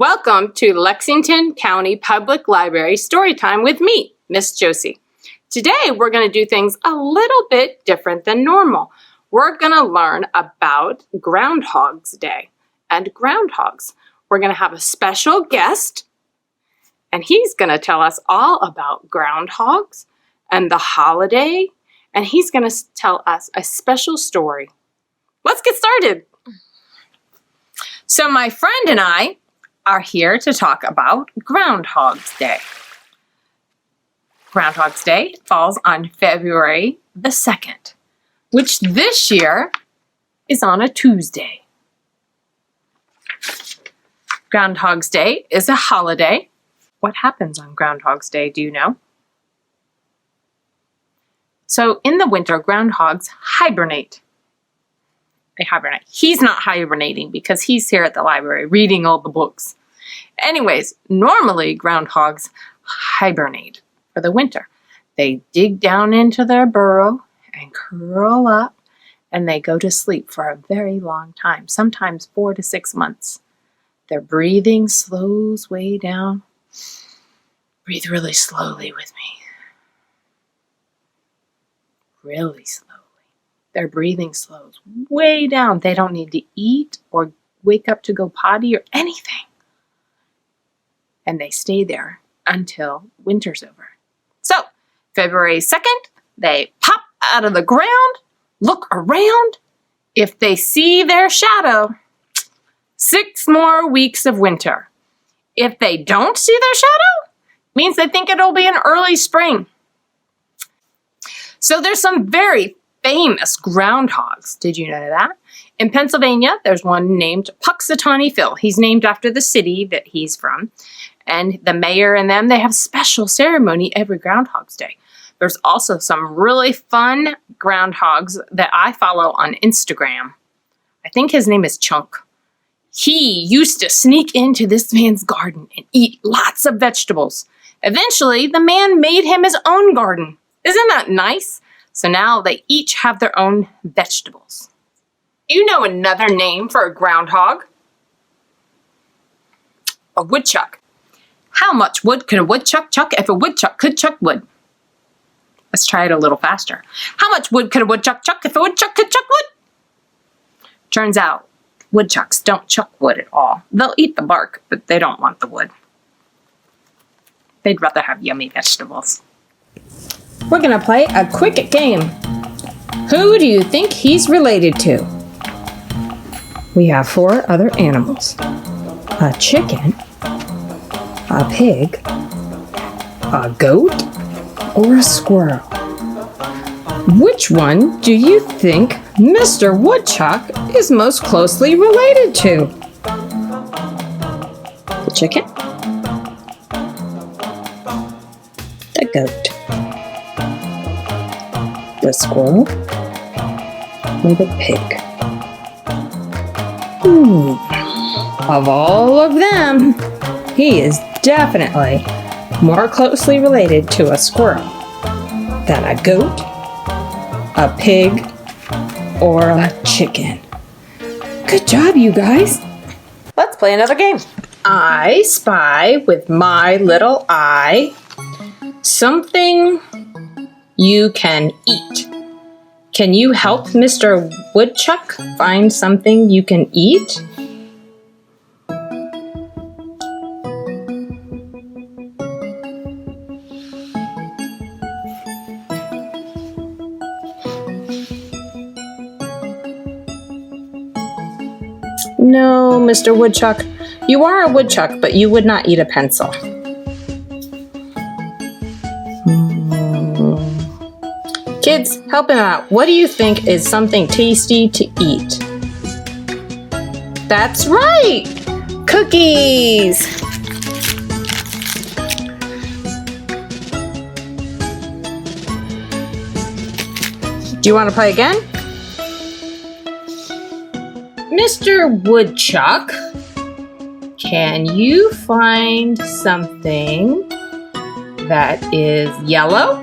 Welcome to Lexington County Public Library Storytime with me, Miss Josie. Today we're going to do things a little bit different than normal. We're going to learn about Groundhog's Day and groundhogs. We're going to have a special guest, and he's going to tell us all about groundhogs and the holiday, and he's going to tell us a special story. Let's get started. So my friend and I are here to talk about Groundhog's Day. Groundhog's Day falls on February the 2nd, which this year is on a Tuesday. Groundhog's Day is a holiday. What happens on Groundhog's Day, do you know? So in the winter, groundhogs hibernate. They hibernate. He's not hibernating because he's here at the library reading all the books. Anyways, normally groundhogs hibernate for the winter. They dig down into their burrow and curl up, and they go to sleep for a very long time, sometimes 4 to 6 months. Their breathing slows way down. Breathe really slowly with me. Really slowly. Their breathing slows way down. They don't need to eat or wake up to go potty or anything. And they stay there until winter's over. So, February 2nd, they pop out of the ground, look around. If they see their shadow, 6 more weeks of winter. If they don't see their shadow, means they think it'll be an early spring. So there's some very famous groundhogs. Did you know that? In Pennsylvania, there's one named Punxsutawney Phil. He's named after the city that he's from. And the mayor and them, they have a special ceremony every Groundhog's Day. There's also some really fun groundhogs that I follow on Instagram. I think his name is Chunk. He used to sneak into this man's garden and eat lots of vegetables. Eventually, the man made him his own garden. Isn't that nice? So now they each have their own vegetables. Do you know another name for a groundhog? A woodchuck. How much wood could a woodchuck chuck if a woodchuck could chuck wood? Let's try it a little faster. How much wood could a woodchuck chuck if a woodchuck could chuck wood? Turns out, woodchucks don't chuck wood at all. They'll eat the bark, but they don't want the wood. They'd rather have yummy vegetables. We're going to play a quick game. Who do you think he's related to? We have 4 other animals. A chicken, a pig, a goat, or a squirrel. Which one do you think Mr. Woodchuck is most closely related to? The chicken? The goat? The squirrel, or the pig? Of all of them, he is definitely more closely related to a squirrel than a goat, a pig, or a chicken. Good job, you guys. Let's play another game. I spy with my little eye something you can eat. Can you help Mr. Woodchuck find something you can eat? No, Mr. Woodchuck. You are a woodchuck, but you would not eat a pencil. Kids, help him out. What do you think is something tasty to eat? That's right! Cookies! Do you want to play again? Mr. Woodchuck, can you find something that is yellow?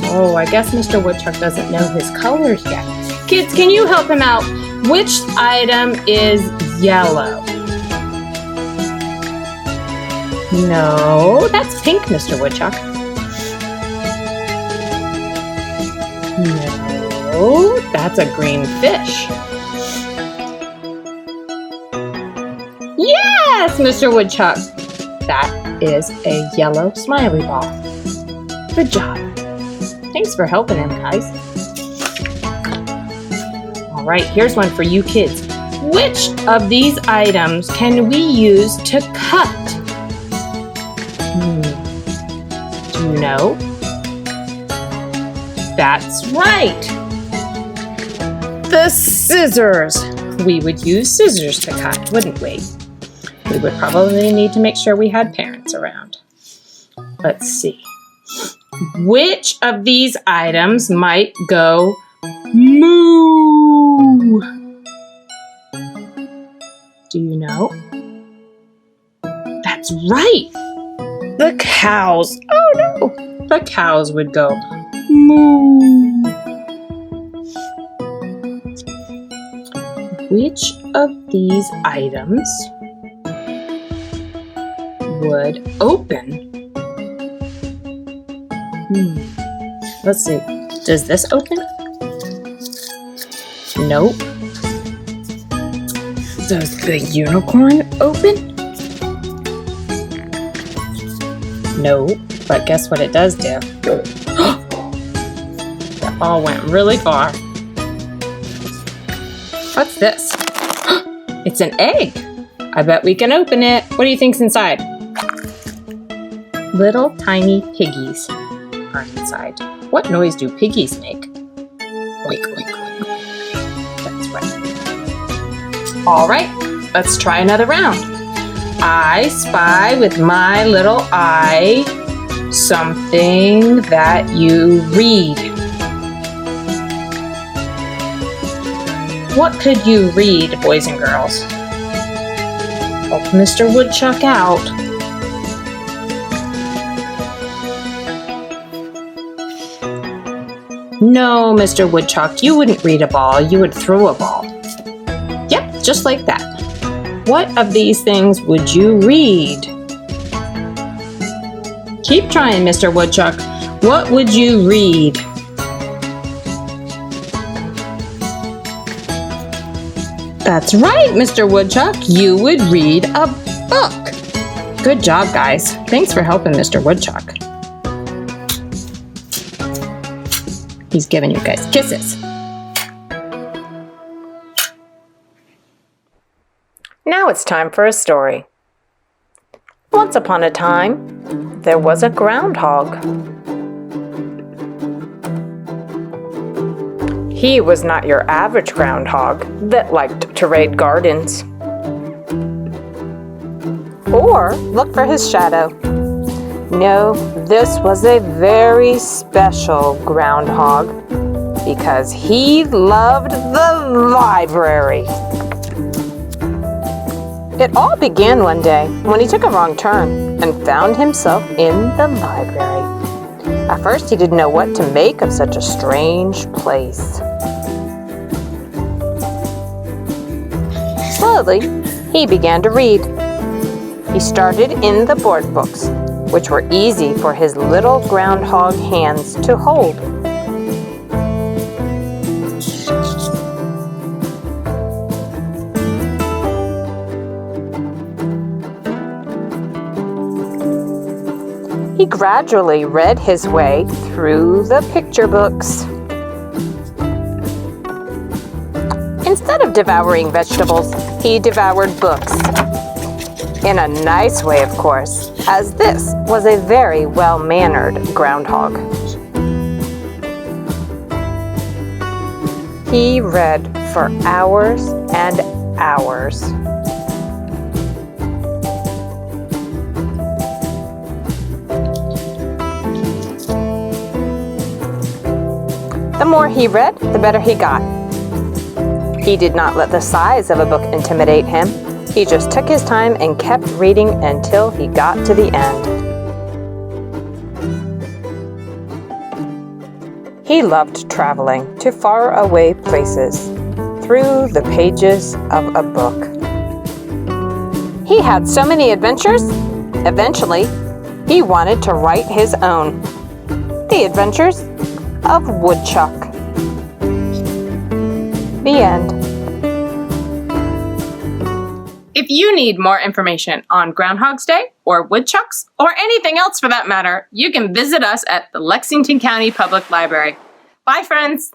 Oh, I guess Mr. Woodchuck doesn't know his colors yet. Kids, can you help him out? Which item is yellow? No, that's pink, Mr. Woodchuck. No, that's a green fish. Yes, Mr. Woodchuck. That is a yellow smiley ball. Good job. Thanks for helping him, guys. All right, here's one for you kids. Which of these items can we use to cut? Do you know? That's right. The scissors. We would use scissors to cut, wouldn't we? We would probably need to make sure we had parents around. Let's see. Which of these items might go moo? Do you know? That's right. The cows. Oh no. The cows would go moo. Which of these items would open? Let's see. Does this open? Nope. Does the unicorn open? Nope. But guess what it does do? That all went really far. What's this? It's an egg. I bet we can open it. What do you think's inside? Little tiny piggies are inside. What noise do piggies make? Oink, oink, oink, oink. That's right. All right, let's try another round. I spy with my little eye something that you read. What could you read, boys and girls? Help Mr. Woodchuck out. No, Mr. Woodchuck, you wouldn't read a ball, you would throw a ball. Yep, just like that. What of these things would you read? Keep trying, Mr. Woodchuck. What would you read? That's right, Mr. Woodchuck. You would read a book. Good job, guys. Thanks for helping Mr. Woodchuck. He's giving you guys kisses. Now it's time for a story. Once upon a time, there was a groundhog. He was not your average groundhog that liked to raid gardens or look for his shadow. No, this was a very special groundhog because he loved the library. It all began one day when he took a wrong turn and found himself in the library. At first, he didn't know what to make of such a strange place. Slowly, he began to read. He started in the board books, which were easy for his little groundhog hands to hold. He gradually read his way through the picture books. Instead of devouring vegetables, he devoured books. In a nice way, of course, as this was a very well-mannered groundhog. He read for hours and hours. The more he read, the better he got. He did not let the size of a book intimidate him. He just took his time and kept reading until he got to the end. He loved traveling to faraway places through the pages of a book. He had so many adventures, eventually, he wanted to write his own. The Adventures of Woodchuck. The end. If you need more information on Groundhog's Day or woodchucks or anything else for that matter, you can visit us at the Lexington County Public Library. Bye, friends!